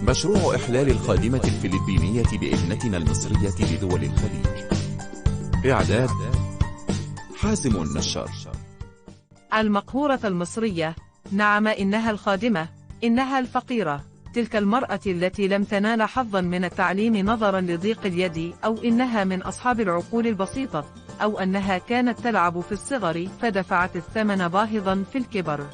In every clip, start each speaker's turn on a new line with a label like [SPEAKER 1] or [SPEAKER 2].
[SPEAKER 1] مشروع إحلال الخادمة الفلبينية بابنتنا المصرية لدول الخليج. إعداد حازم النشار.
[SPEAKER 2] المقهورة المصرية، نعم إنها الخادمة، إنها الفقيرة، تلك المرأة التي لم تنال حظا من التعليم نظرا لضيق اليد، أو إنها من أصحاب العقول البسيطة، أو أنها كانت تلعب في الصغر فدفعت الثمن باهظا في الكبر.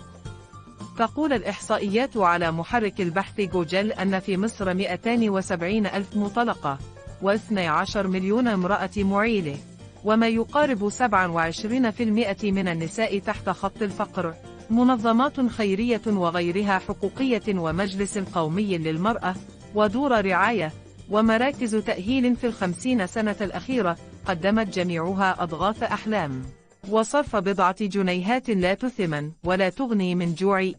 [SPEAKER 2] تقول الإحصائيات على محرك البحث جوجل أن في مصر 270 ألف مطلقة، و12 مليون امرأة معيلة، وما يقارب 27% من النساء تحت خط الفقر. منظمات خيرية وغيرها حقوقية ومجلس قومي للمرأة ودور رعاية ومراكز تأهيل في ال50 سنة الأخيرة قدمت جميعها أضغاث أحلام وصرف بضعة جنيهات لا تثمن ولا تغني من جوع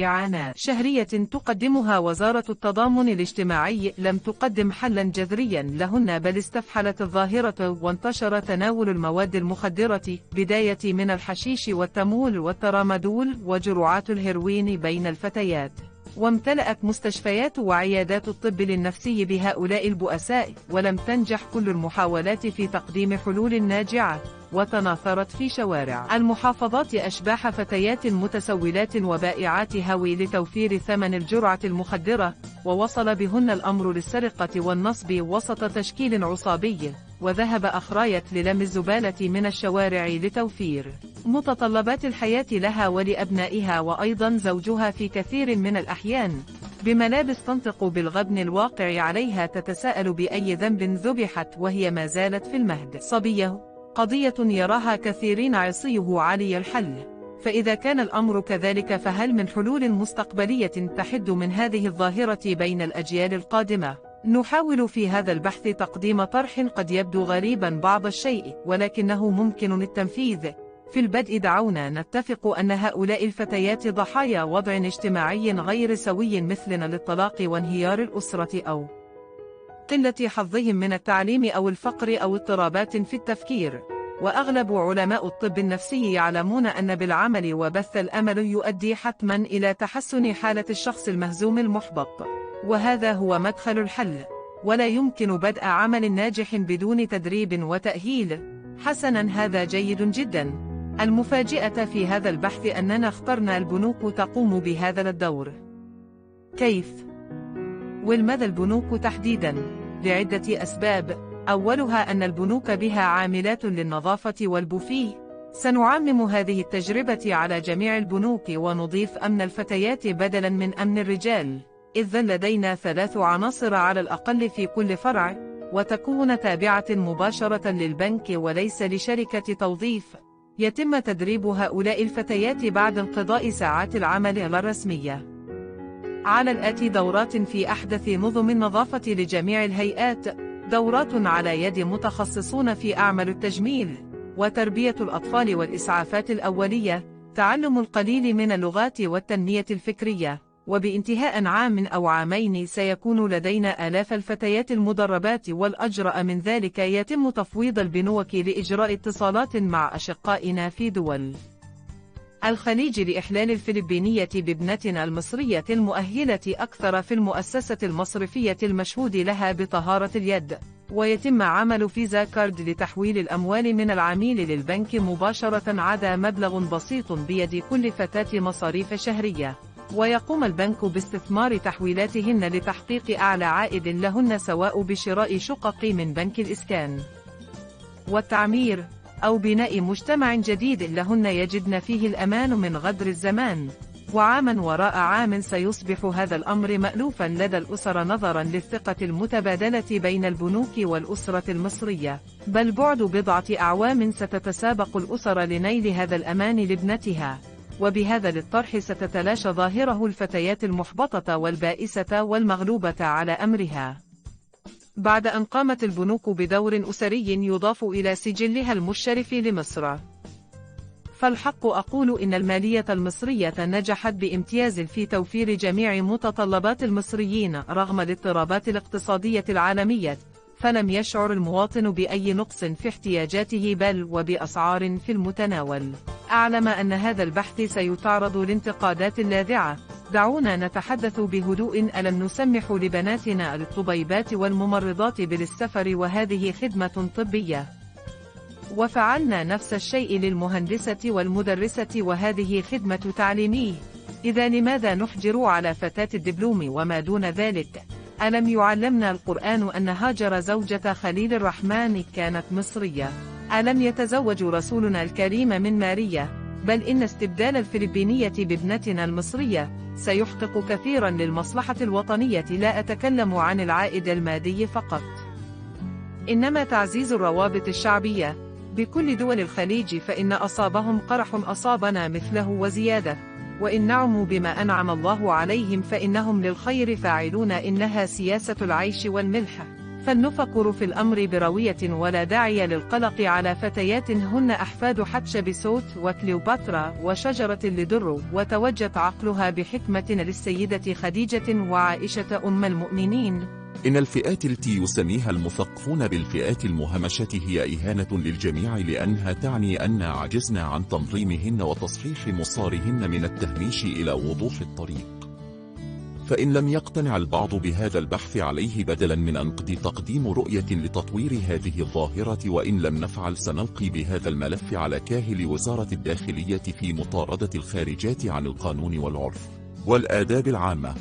[SPEAKER 2] إعانات شهرية تقدمها وزارة التضامن الاجتماعي لم تقدم حلا جذريا لهن، بل استفحلت الظاهرة وانتشر تناول المواد المخدرة بداية من الحشيش والتمول والترامادول وجرعات الهيروين بين الفتيات، وامتلأت مستشفيات وعيادات الطب للنفسي بهؤلاء البؤساء، ولم تنجح كل المحاولات في تقديم حلول ناجعة، وتناثرت في شوارع المحافظات أشباح فتيات متسولات وبائعات هوي لتوفير ثمن الجرعة المخدرة، ووصل بهن الأمر للسرقة والنصب وسط تشكيل عصابي، وذهب أخرايت للم الزبالة من الشوارع لتوفير متطلبات الحياة لها ولأبنائها وأيضا زوجها في كثير من الأحيان، بملابس تنطق بالغبن الواقع عليها. تتساءل بأي ذنب ذبحت وهي ما زالت في المهد صبية؟ قضية يراها كثيرين عصيه عالي الحل. فإذا كان الأمر كذلك، فهل من حلول مستقبلية تحد من هذه الظاهرة بين الأجيال القادمة؟ نحاول في هذا البحث تقديم طرح قد يبدو غريبا بعض الشيء، ولكنه ممكن التنفيذ. في البدء دعونا نتفق أن هؤلاء الفتيات ضحايا وضع اجتماعي غير سوي مثلنا للطلاق وانهيار الأسرة، أو قلة حظهم من التعليم أو الفقر أو اضطرابات في التفكير. وأغلب علماء الطب النفسي يعلمون أن بالعمل وبث الأمل يؤدي حتما إلى تحسن حالة الشخص المهزوم المحبط، وهذا هو مدخل الحل. ولا يمكن بدء عمل ناجح بدون تدريب وتأهيل. حسنا، هذا جيد جدا. المفاجئة في هذا البحث أننا اخترنا البنوك تقوم بهذا الدور. كيف؟ ولماذا البنوك تحديدا؟ لعدة أسباب. أولها أن البنوك بها عاملات للنظافة والبوفيه. سنعمم هذه التجربة على جميع البنوك ونضيف أمن الفتيات بدلا من أمن الرجال، إذ لدينا 3 عناصر على الأقل في كل فرع، وتكون تابعة مباشرة للبنك وليس لشركة توظيف. يتم تدريب هؤلاء الفتيات بعد انقضاء ساعات العمل الرسمية على الآتي: دورات في أحدث نظم النظافة لجميع الهيئات، دورات على يد متخصصون في أعمال التجميل وتربية الأطفال والإسعافات الأولية، تعلم القليل من اللغات والتنمية الفكرية. وبانتهاء عام أو عامين سيكون لدينا آلاف الفتيات المدربات، والأجرأ من ذلك يتم تفويض البنوك لإجراء اتصالات مع أشقائنا في دول الخليج لإحلال الفلبينية بابنتنا المصرية المؤهلة أكثر في المؤسسة المصرفية المشهود لها بطهارة اليد، ويتم عمل فيزا كارد لتحويل الأموال من العميل للبنك مباشرة عدا مبلغ بسيط بيد كل فتاة مصاريف شهرية، ويقوم البنك باستثمار تحويلاتهن لتحقيق أعلى عائد لهن، سواء بشراء شقق من بنك الإسكان والتعمير أو بناء مجتمع جديد لهن يجدن فيه الأمان من غدر الزمان. وعاما وراء عام سيصبح هذا الأمر مألوفا لدى الأسر نظرا للثقة المتبادلة بين البنوك والأسرة المصرية، بل بعد بضعة أعوام ستتسابق الأسر لنيل هذا الأمان لابنتها. وبهذا للطرح ستتلاشى ظاهره الفتيات المحبطة والبائسة والمغلوبة على أمرها، بعد أن قامت البنوك بدور أسري يضاف إلى سجلها المشرف لمصر. فالحق أقول إن المالية المصرية نجحت بامتياز في توفير جميع متطلبات المصريين رغم الاضطرابات الاقتصادية العالمية، فلم يشعر المواطن بأي نقص في احتياجاته بل وبأسعار في المتناول. أعلم أن هذا البحث سيتعرض لانتقادات لاذعة، دعونا نتحدث بهدوء. ألم نسمح لبناتنا الطبيبات والممرضات بالسفر وهذه خدمة طبية؟ وفعلنا نفس الشيء للمهندسة والمدرسة وهذه خدمة تعليمية. إذا لماذا نحجر على فتاة الدبلوم وما دون ذلك؟ ألم يعلمنا القرآن أن هاجر زوجة خليل الرحمن كانت مصرية؟ ألم يتزوج رسولنا الكريم من ماريا؟ بل إن استبدال الفلبينية بابنتنا المصرية سيحقق كثيرا للمصلحة الوطنية. لا أتكلم عن العائد المادي فقط، إنما تعزيز الروابط الشعبية بكل دول الخليج. فإن أصابهم قرح أصابنا مثله وزيادة، وإن نعموا بما أنعم الله عليهم فإنهم للخير فاعلون. إنها سياسة العيش والملح، فلنفكر في الأمر بروية ولا داعي للقلق على فتيات هن أحفاد حتشبسوت وكليوباترا وشجرة لدر. وتوجت عقلها بحكمة للسيدة خديجة وعائشة أم المؤمنين.
[SPEAKER 1] إن الفئات التي يسميها المثقفون بالفئات المهمشة هي إهانة للجميع، لأنها تعني أن عجزنا عن تنظيمهن وتصحيح مسارهن من التهميش إلى وضوح الطريق. فإن لم يقتنع البعض بهذا البحث عليه بدلا من أنقد تقديم رؤية لتطوير هذه الظاهرة، وإن لم نفعل سنلقي بهذا الملف على كاهل وزارة الداخلية في مطاردة الخارجات عن القانون والعرف والآداب العامة.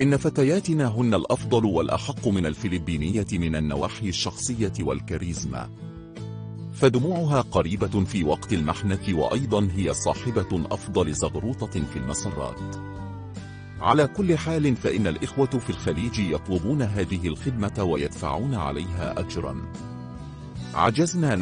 [SPEAKER 1] إن فتياتنا هن الأفضل والأحق من الفلبينية من النواحي الشخصية والكاريزما، فدموعها قريبة في وقت المحنة، وأيضا هي صاحبة أفضل زغروطة في المسرات. على كل حال فإن الإخوة في الخليج يطلبون هذه الخدمة ويدفعون عليها أجرا. عجزنا